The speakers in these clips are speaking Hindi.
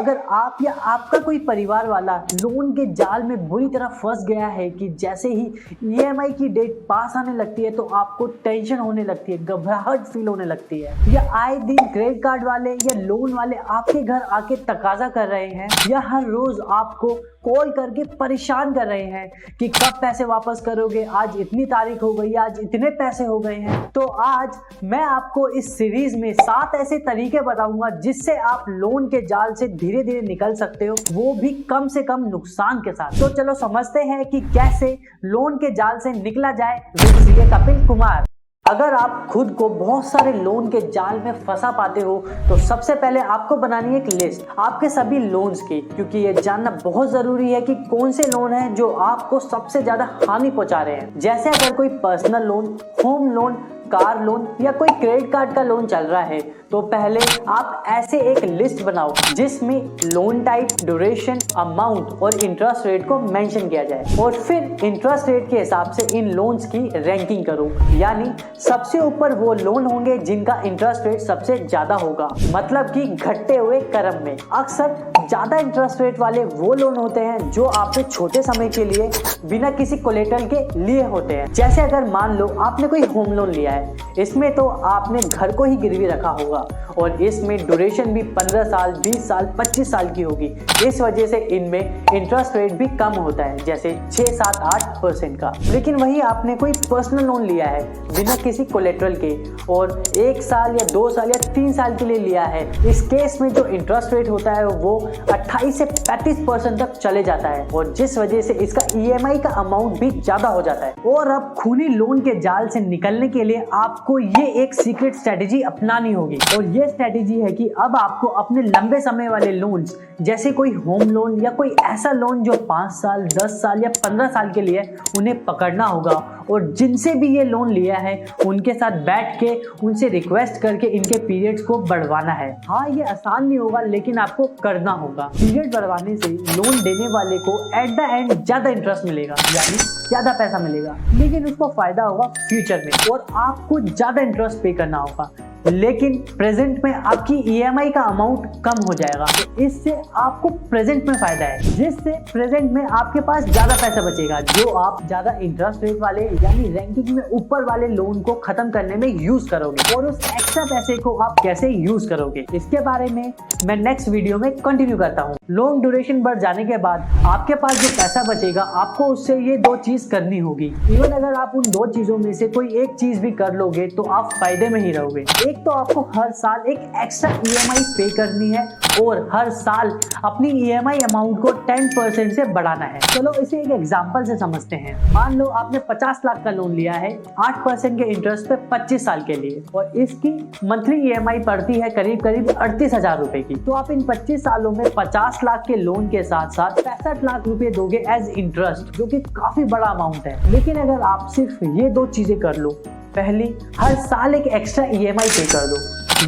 अगर आप या आपका कोई परिवार वाला लोन के जाल में बुरी तरह फंस गया है कि जैसे ही ईएमआई की डेट पास आने लगती है तो आपको टेंशन होने लगती है, घबराहट फील होने लगती है, या आए दिन क्रेडिट कार्ड वाले या लोन वाले आपके घर आके तकाजा कर रहे हैं, या हर रोज आपको कॉल करके परेशान कर रहे हैं कि कब पैसे वापस करोगे, आज इतनी तारीख हो गई, आज इतने पैसे हो गए हैं, तो आज मैं आपको इस सीरीज में 7 ऐसे तरीके बताऊंगा जिससे आप लोन के जाल से धीरे धीरे निकल सकते हो, वो भी कम से कम नुकसान के साथ। तो चलो समझते हैं कि कैसे लोन के जाल से निकला जाए विद सीए कपिल कुमार। अगर आप खुद को बहुत सारे लोन के जाल में फंसा पाते हो तो सबसे पहले आपको बनानी है एक लिस्ट आपके सभी लोन्स की, क्योंकि ये जानना बहुत जरूरी है कि कौन से लोन हैं जो आपको सबसे ज्यादा हानि पहुंचा रहे हैं। जैसे अगर कोई personal loan, home loan, car loan या कोई क्रेडिट कार्ड का लोन चल रहा है तो पहले आप ऐसे एक लिस्ट बनाओ जिसमें लोन टाइप, ड्यूरेशन, अमाउंट और इंटरेस्ट रेट को मेंशन किया जाए, और फिर इंटरेस्ट रेट के हिसाब से इन लोन्स की रैंकिंग करो। यानी सबसे ऊपर वो लोन होंगे जिनका इंटरेस्ट रेट सबसे ज्यादा होगा, मतलब कि घटते हुए क्रम में। अक्सर ज्यादा इंटरेस्ट रेट वाले वो लोन होते हैं जो आपने छोटे समय के लिए बिना किसी कोलेटरल के लिए होते हैं। जैसे अगर मान लो आपने कोई होम लोन लिया है, इसमें तो आपने घर को ही गिरवी रखा होगा और इसमें ड्यूरेशन भी 15 साल, 20 साल, 25 साल की होगी। इस वजह से इनमें इंटरेस्ट रेट भी कम होता है, जैसे 6, 7, 8% का। लेकिन वही आपने कोई पर्सनल लोन लिया है बिना किसी कोलेटरल के और 1 साल या 2 साल या 3 साल के लिए लिया है, इस केस में जो इंटरेस्ट रेट होता है वो 28 से 35% तक चले जाता है, और जिस वजह से इसका ईएमआई का अमाउंट भी ज्यादा हो जाता है। और अब खूनी लोन के जाल से निकलने के लिए आपको ये एक सीक्रेट स्ट्रेटेजी अपनानी होगी, और ये स्ट्रेटेजी है कि अब आपको अपने लंबे समय वाले लोन्स जैसे कोई होम लोन या कोई ऐसा लोन जो 5 साल, 10 साल या 15 साल के लिए, उन्हें पकड़ना होगा और जिनसे भी ये लोन लिया है उनके साथ बैठ के उनसे रिक्वेस्ट करके इनके पीरियड्स को बढ़वाना है। हाँ, ये आसान नहीं होगा लेकिन आपको करना होगा। पीरियड बढ़वाने से लोन देने वाले को एट द एंड ज्यादा इंटरेस्ट मिलेगा, यानी ज्यादा पैसा मिलेगा, लेकिन उसको फायदा होगा फ्यूचर में और आपको ज्यादा इंटरेस्ट पे करना होगा। लेकिन प्रेजेंट में आपकी ईएमआई का अमाउंट कम हो जाएगा, तो इससे आपको प्रेजेंट में फायदा है, जिससे प्रेजेंट में आपके पास ज्यादा पैसा बचेगा जो आप ज्यादा इंटरेस्ट रेट वाले यानी रैंकिंग में ऊपर वाले लोन को खत्म करने में यूज करोगे। और उस एक्स्ट्रा पैसे को आप कैसे यूज करोगे इसके बारे में मैं नेक्स्ट वीडियो में कंटिन्यू करता हूँ। लॉन्ग ड्यूरेशन बढ़ जाने के बाद आपके पास जो पैसा बचेगा आपको उससे ये 2 चीज करनी होगी। इवन अगर आप उन 2 चीजों में से कोई एक चीज भी कर लोगे तो आप फायदे में ही रहोगे। एक तो आपको हर साल एक एक्स्ट्रा ईएमआई पे करनी है और हर साल अपनी ईएमआई अमाउंट को 10% से बढ़ाना है। चलो इसे एक एग्जांपल से समझते हैं। मान लो आपने 50 लाख का लोन लिया है 8% के इंटरेस्ट पे 25 साल के लिए, और इसकी मंथली ईएमआई पड़ती है करीब 38,000 रुपए की। तो आप इन 25 सालों में 50 लाख के लोन के साथ साथ 65 लाख रुपए दोगे एज इंटरेस्ट, जो कि काफी बड़ा अमाउंट है। लेकिन अगर आप सिर्फ ये 2 चीजें कर लो, पहली हर साल एक एक्स्ट्रा ईएमआई पे कर दो,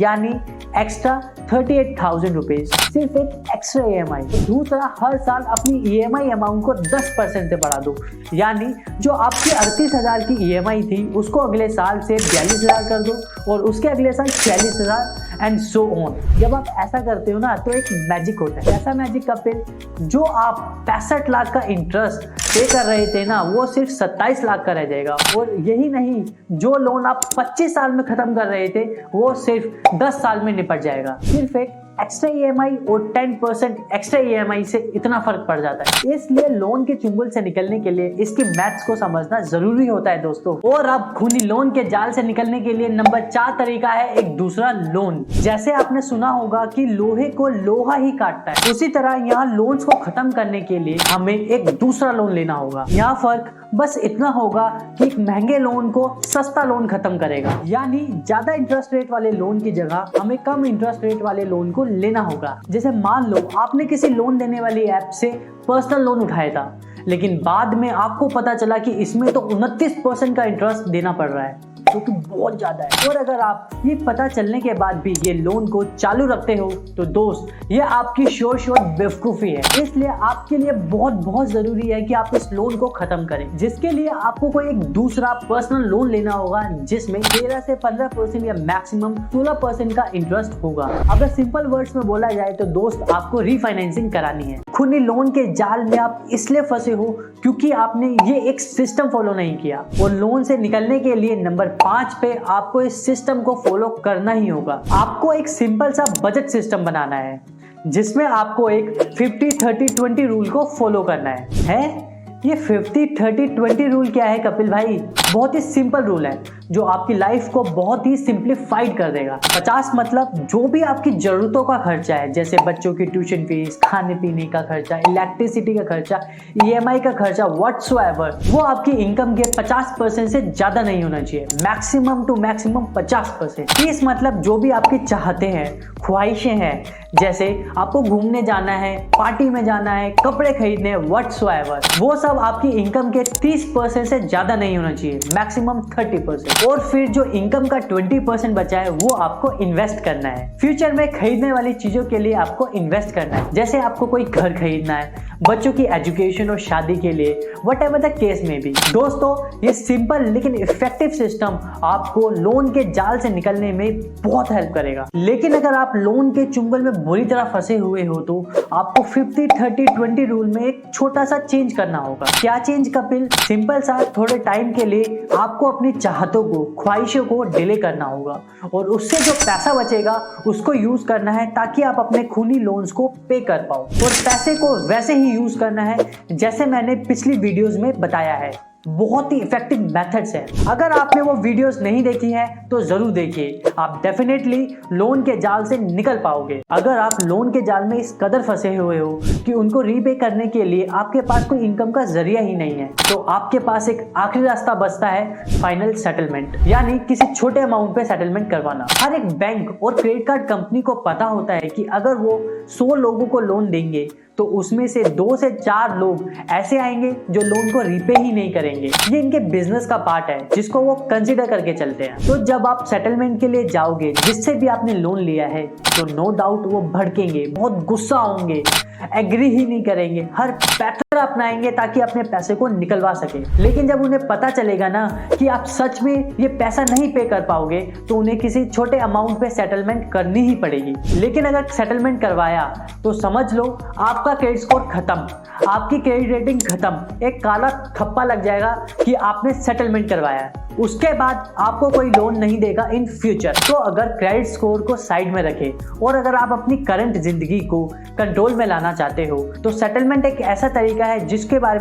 यानी एक्स्ट्रा 38,000 रुपीज, सिर्फ एक एक्स्ट्रा ईएमआई। दूसरा हर साल अपनी ईएमआई अमाउंट को 10% से बढ़ा दो, यानी जो आपकी 38,000 की ईएमआई थी उसको अगले साल से 42,000 कर दो और उसके अगले साल 46,000 एंड सो ऑन। जब आप ऐसा करते हो ना तो एक मैजिक होता है। ऐसा मैजिक कपिल, जो आप 65 लाख का इंटरेस्ट पे कर रहे थे ना वो सिर्फ 27 लाख का रह जाएगा। और यही नहीं, जो लोन आप 25 साल में खत्म कर रहे थे वो सिर्फ 10 साल में निपट जाएगा। सिर्फ एक एक्स्ट्रा ईएमआई और 10% एक्स्ट्रा ईएमआई से इतना फर्क पड़ जाता है। इसलिए लोन के चुंगल से निकलने के लिए इसकी मैथ्स को समझना जरूरी होता है दोस्तों। और अब खूनी लोन के जाल से निकलने के लिए नंबर 4 तरीका है एक दूसरा लोन। जैसे आपने सुना होगा कि लोहे को लोहा ही काटता है, उसी तरह यहाँ लोन्स को खत्म करने के लिए हमें एक दूसरा लोन लेना होगा। यहाँ फर्क बस इतना होगा कि एक महंगे लोन को सस्ता लोन खत्म करेगा, यानी ज्यादा इंटरेस्ट रेट वाले लोन की जगह हमें कम इंटरेस्ट रेट वाले लोन को लेना होगा। जैसे मान लो आपने किसी लोन देने वाली ऐप से पर्सनल लोन उठाया था, लेकिन बाद में आपको पता चला कि इसमें तो 29% का इंटरेस्ट देना पड़ रहा है। जो कि बहुत ज्यादा है। और अगर आप ये पता चलने के बाद भी ये लोन को चालू रखते हो तो दोस्त ये आपकी श्योर बेवकूफी है। इसलिए आपके लिए बहुत जरूरी है कि आप इस लोन को खत्म करें, जिसके लिए आपको कोई एक दूसरा पर्सनल लोन लेना होगा जिसमें 13 से 15% या मैक्सिमम 16% का इंटरेस्ट होगा। अगर सिंपल वर्ड्स में बोला जाए तो दोस्त आपको रीफाइनेंसिंग करानी है। खूनी लोन के जाल में आप इसलिए फंसे हो क्योंकि आपने ये एक सिस्टम फॉलो नहीं किया, और लोन से निकलने के लिए नंबर 5 पे आपको इस सिस्टम को फॉलो करना ही होगा। आपको एक सिंपल सा बजट सिस्टम बनाना है जिसमें आपको एक 50-30-20 रूल को फॉलो करना है। ये 50-30-20 रूल क्या है कपिल भाई? बहुत ही सिंपल रूल है जो आपकी लाइफ को बहुत ही सिंप्लीफाइड कर देगा। 50 मतलब जो भी आपकी जरूरतों का खर्चा है, जैसे बच्चों की ट्यूशन फीस, खाने पीने का खर्चा, इलेक्ट्रिसिटी का खर्चा, EMI का खर्चा, व्हाटसोएवर, वो आपकी इनकम के 50% से ज्यादा नहीं होना चाहिए। Maximum to maximum 50%। 30 मतलब जो भी आपकी चाहते हैं, ख्वाहिशें हैं, जैसे आपको घूमने जाना है, पार्टी में जाना है, कपड़े खरीदने, व्हाटसोएवर, वो सब आपकी इनकम के 30% से ज्यादा नहीं होना चाहिए, मैक्सिमम 30%। और फिर जो इनकम का 20% बचा है वो आपको इन्वेस्ट करना है। फ्यूचर में खरीदने वाली चीजों के लिए आपको इन्वेस्ट करना है, जैसे आपको कोई घर खरीदना है, बच्चों की एजुकेशन और शादी के लिए, व्हाटएवर द केस में भी। दोस्तों ये सिंपल लेकिन इफेक्टिव सिस्टम आपको लोन के जाल से निकलने में बहुत हेल्प करेगा। लेकिन अगर आप लोन के चुंगल में बुरी तरह फंसे हुए हो तो आपको 50-30-20 रूल में एक छोटा सा चेंज करना होगा। क्या चेंज कपिल? सिंपल सा, थोड़े टाइम के लिए आपको अपनी चाहतों को, ख्वाहिशों को डिले करना होगा, और उससे जो पैसा बचेगा उसको यूज करना है ताकि आप अपने खूनी लोन्स को पे कर पाओ। और पैसे को वैसे ही यूज करना है जैसे मैंने पिछली वीडियोस में बताया है। बहुत ही इफेक्टिव मेथड्स है। अगर आपने वो वीडियोस नहीं देखी है तो जरूर देखिए, आप डेफिनेटली लोन के जाल से निकल पाओगे। अगर आप लोन के जाल में इस कदर फंसे हुए हो कि उनको रीपे करने के लिए आपके पास कोई इनकम का जरिया ही नहीं है, तो आपके पास एक आखिरी रास्ता बचता है, फाइनल सेटलमेंट, यानी किसी छोटे अमाउंट पे सेटलमेंट करवाना। हर एक बैंक और क्रेडिट कार्ड कंपनी को पता होता है कि अगर वो 100 लोगों को लोन देंगे तो उसमें से 2 से 4 लोग ऐसे आएंगे जो लोन को रीपे ही नहीं करेंगे। ये इनके बिजनेस का पार्ट है जिसको वो कंसीडर करके चलते हैं। तो जब आप सेटलमेंट के लिए जाओगे जिससे भी आपने लोन लिया है तो नो डाउट वो भड़केंगे, बहुत गुस्सा होंगे, एग्री ही नहीं करेंगे, हर पैटर्न अपनाएंगे ताकि अपने पैसे को निकलवा सके। लेकिन जब उन्हें पता चलेगा ना कि आप सच में ये पैसा नहीं पे कर पाओगे तो उन्हें किसी छोटे अमाउंट पे सेटलमेंट करनी ही पड़ेगी। लेकिन अगर सेटलमेंट करवाया तो समझ लो आपका क्रेडिट स्कोर खत्म, आपकी क्रेडिट रेटिंग खत्म, एक काला थप्पा लग जाएगा कि आपने सेटलमेंट करवाया। उसके बाद आपको कोई लोन नहीं देगा इन फ्यूचर। तो अगर क्रेडिट स्कोर को साइड में रखें और अगर आप अपनी करंट जिंदगी को कंट्रोल में लाना चाहते हो तो सेटलमेंट एक ऐसा तरीका है जिसके बारे में